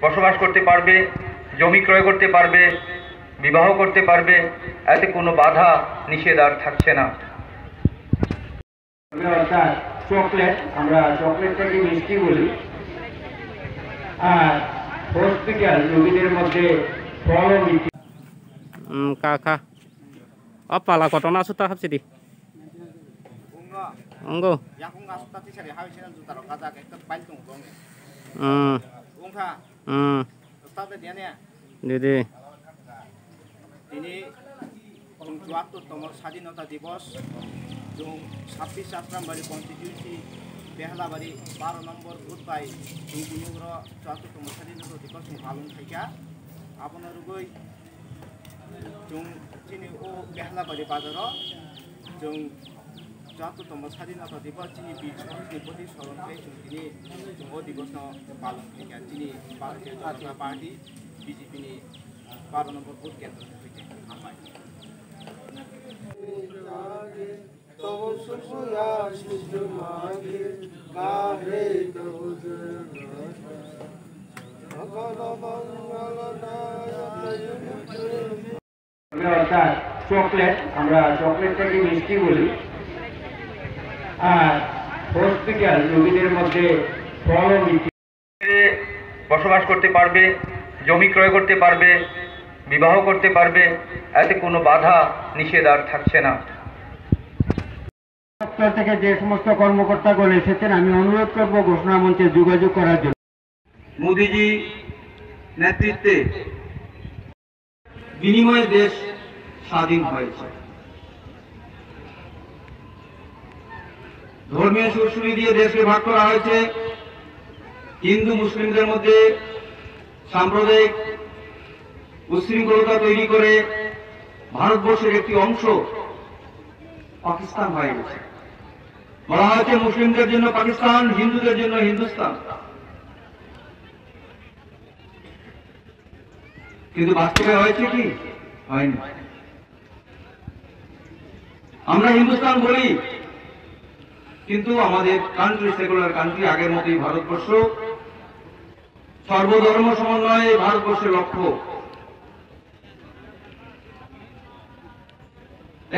বসবাস করতে পারবে, জমি ক্রয় করতে পারবে, বিবাহ করতে পারবে, এতে কোনো বাধা নিষেধ আর থাকছে না। অর্থাৎ চকলেট, আমরা চকলেটটাকে মিষ্টি বলি। আর হসপিটাল রোগীদের মধ্যে ফল ও মিষ্টি kakak apa lah kotona suta hap sidi enggak yang aku nggak suka sih hari ini juta roka jaga itu paling tunggu ungka tetap dia nih dede ini suatu nomor স্বাধীনতা দিবস jung 26 September konstitusi behla bari 12 নম্বর vote পাই jung suatu nomor স্বাধীনতা দিবস পালন থাকা আপনার রুগই jung chini o behla bari bazar jung চুয়াত্তরতম স্বাধীনতা দিবস যিনি বীর শহীদদের প্রতি স্মরণ করে তিনি যুব দিবস পালন থেকে যিনি ভারতীয় জনতা পার্টি বিজেপি 12 নম্বর ভোট কেন্দ্র থেকে আমায় অর্থাৎ চকলেট, আমরা চকলেটটাকে মিষ্টি বলি। আর হসপিটাল রোগীদের মধ্যে ফল ও মিষ্টি বসবাস করতে পারবে, জমি ক্রয় করতে পারবে, বিবাহ করতে পারবে, এতে কোনো বাধা নিষেধ আর থাকছে না। দপ্তর থেকে যে সমস্ত কর্মকর্তাগণ এসেছেন, আমি অনুরোধ করব ঘোষণা মঞ্চে যোগাযোগ করার জন্য। মোদিজি নেতৃত্বে বিনিময়ে দেশ স্বাধীন হয়েছে। ধর্মীয় সুরসুরি দিয়ে দেশকে ভাগ করা হয়েছে। হিন্দু মুসলিমদের মধ্যে সাম্প্রদায়িক উচ্ছৃঙ্খলতা তৈরি করে ভারতবর্ষের একটি অংশ পাকিস্তান হয়ে গেছে। বলা হয়েছে মুসলিমদের জন্য পাকিস্তান, হিন্দুদের জন্য হিন্দুস্তান। কিন্তু বাস্তবে হয়েছে কি? হয়নি। আমরা হিন্দুস্তান বলি, কিন্তু আমাদের কান্ট্রি সেকুলার কান্ট্রি, আগের মতোই ভারতবর্ষ। সর্বধর্ম সমন্বয়ে ভারতবর্ষের লক্ষ্য।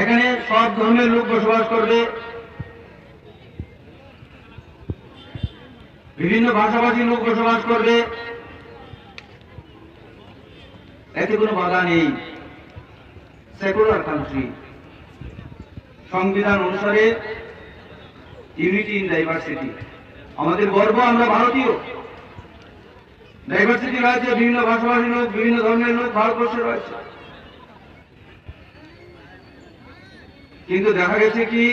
এখানে সব ধর্মের লোক বসবাস করবে, বিভিন্ন ভাষাভাষীর লোক বসবাস করবে, এতে কোনো বাধা নেই। সেকুলার কান্ট্রি, সংবিধান অনুসারে ইউনিটি ইন ডাইভার্সিটি। আমাদের গর্ব, আমরা ভারতীয়। ডাইভার্সিটি রয়েছে, বিভিন্ন ভাষাভাষী লোক, বিভিন্ন ধর্মের লোক ভারতবর্ষে রয়েছে। কিন্তু দেখা গেছে কি,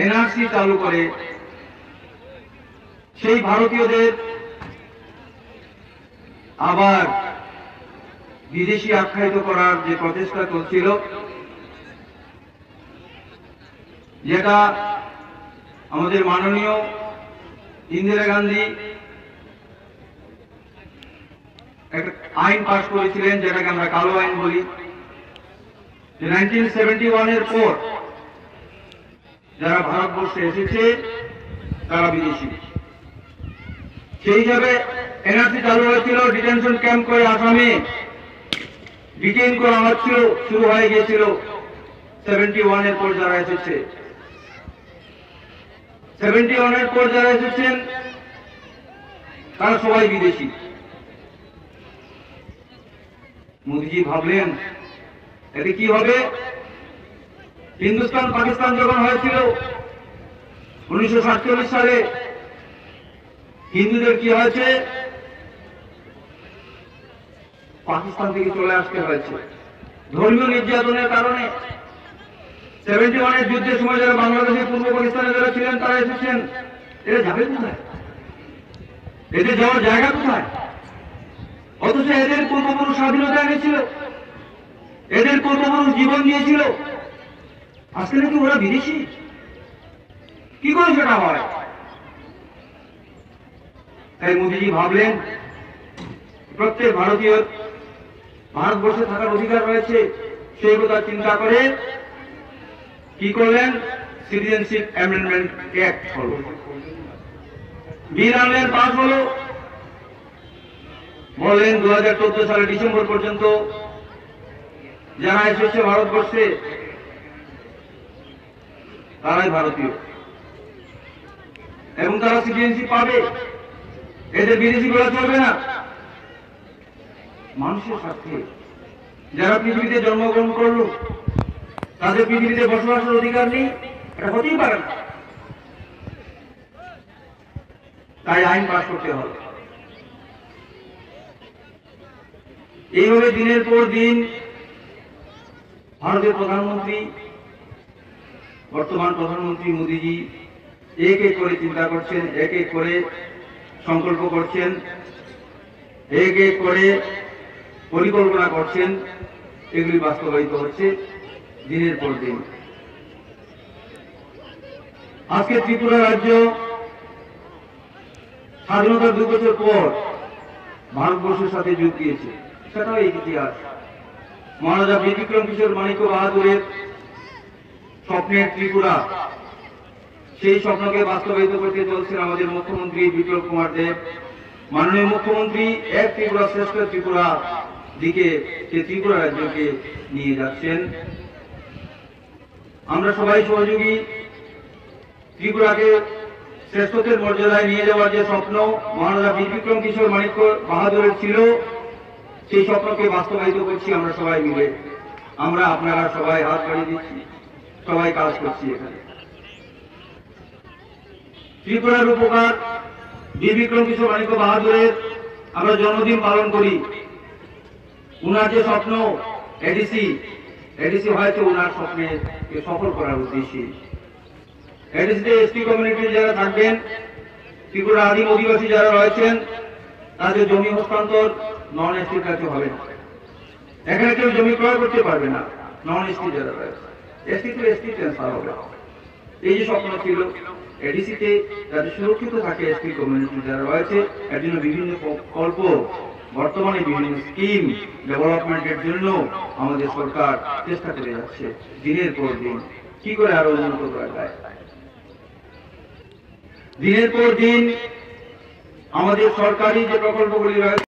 এনআরসি চালু করে সেই ভারতীয়দের আবার বিদেশি আখ্যায়িত করার যে প্রচেষ্টা চলছিল, যেটা আমাদের মাননীয় ইন্দিরা গান্ধী একটা আইন পাশ করেছিলেন, যেটাকে আমরা কালো আইন বলি, যে 1971 এর পর যারা ভারতবর্ষে এসেছে তারা বিদেশি। সেই হিসাবে এনআরসি চালু হয়েছিল, ডিটেনশন ক্যাম্প করে আসামে ডিটেইন করা হচ্ছিল, শুরু হয়ে গিয়েছিল 71 এর পর যারা এসেছে। 71 এর পর যারা এসেছেন তারা সবাই বিদেশি। মোদিজি ভাবলেন এতে কি হবে? হিন্দুস্তান পাকিস্তান যখন হয়েছিল 1947 সালে, হিন্দুদের কি হয়েছে? পাকিস্তান থেকে চলে আসতে হয়েছে ধর্মীয় নির্যাতনের কারণে। 71 এর যুদ্ধের সময় যারা বাংলাদেশের পূর্ব পাকিস্তানে যারা ছিলেন তারা এসেছেন। এরা যাবে কোথায়? এদের যাওয়ার জায়গা কোথায়? অথচ এদের পূর্বপুরুষ স্বাধীনতা এনেছিল, এদের পূর্বপুরুষ জীবন দিয়েছিল। আজকে নাকি ওরা বিদেশি? কি করে সেটা হয়? তাই মোদিজি ভাবলেন প্রত্যেক ভারতীয় ভারতবর্ষে থাকার অধিকার রয়েছে, সেই কথা চিন্তা করে কি করলেন? সিটিজেনশিপ অ্যামেন্ডমেন্ট অ্যাক্ট হল। বিল আনলেন, পাস হলো, বললেন 2014 সালের ডিসেম্বর পর্যন্ত যারা এসেছে ভারতবর্ষে তারাই ভারতীয় এবং তারা সিটিজেনশিপ পাবে, এদের বিদেশি বলা চলবে না। মানুষের স্বার্থে যারা পৃথিবীতে জন্মগ্রহণ করলো তাদের পৃথিবীতে বসবাসের অধিকার নেই, এটা হতেই পারে না। তাই আইন পাস করতে হবে। এইভাবে দিনের পর দিন ভারতের প্রধানমন্ত্রী, বর্তমান প্রধানমন্ত্রী মোদীজি এক এক করে চিন্তা করছেন, এক এক করে সংকল্প করছেন, এক এক করে পরিকল্পনা করছেন, এগুলি বাস্তবায়িত হচ্ছে দিনের পর দিন। আজকে ত্রিপুরা রাজ্য স্বাধীনতার 2 বছর পর ভারতবর্ষের সাথে যোগ দিয়েছে, সেটাও এই ইতিহাস। মহারাজা বিক্রম কিশোর মাণিক্য বাহাদুরের স্বপ্নের ত্রিপুরা, সেই স্বপ্নকে বাস্তবায়িত করতে চলছেন আমাদের মুখ্যমন্ত্রী বিপ্লব কুমার দেব। মাননীয় মুখ্যমন্ত্রী এক ত্রিপুরা শ্রেষ্ঠ ত্রিপুরা দিকে সেই ত্রিপুরা রাজ্যকে নিয়ে যাচ্ছেন। আমরা সবাই সহযোগী। ত্রিপুরাকে শ্রেষ্ঠত্বের মর্যাদায় নিয়ে যাওয়ার যে স্বপ্ন মহারাজা বিক্রম কিশোর মাণিক্য বাহাদুরের ছিল, সেই স্বপ্নকে বাস্তবায়িত করছি আমরা সবাই মিলে। আমরা আপনারা সবাই হাত বাড়িয়ে দিচ্ছি, সবাই কাজ করছি। এখানে ত্রিপুরার উপকার বিক্রম কিশোর মাণিক্য বাহাদুরের আমরা জন্মদিন পালন করি। উনার যে স্বপ্ন এডিসি হয়তো উনার স্বপ্নে সফল করার উদ্দেশ্যে। এডিসিতে এসটি কমিউনিটির যারা থাকবেন, ত্রিপুরা আদিম অধিবাসী যারা রয়েছেন, তাদের জমি হস্তান্তর নন এসটির কাছে হবে না। এখানে কেউ জমি ক্রয় করতে পারবে না, নন এসটি যারা রয়েছে। এসটি টু এসটি ট্রান্সফার হবে। এই যে স্বপ্ন ছিল এডিসিতে যাতে সুরক্ষিত থাকে এসটি কমিউনিটি যারা রয়েছে, এর জন্য বিভিন্ন প্রকল্প, বর্তমানে বিভিন্ন স্কিম ডেভেলপমেন্টের জন্য আমাদের সরকার চেষ্টা করে যাচ্ছে দিনের পর দিন, কি করে আরো উন্নত করা যায়। দিনের পর দিন আমাদের সরকারি যে প্রকল্পগুলি রয়েছে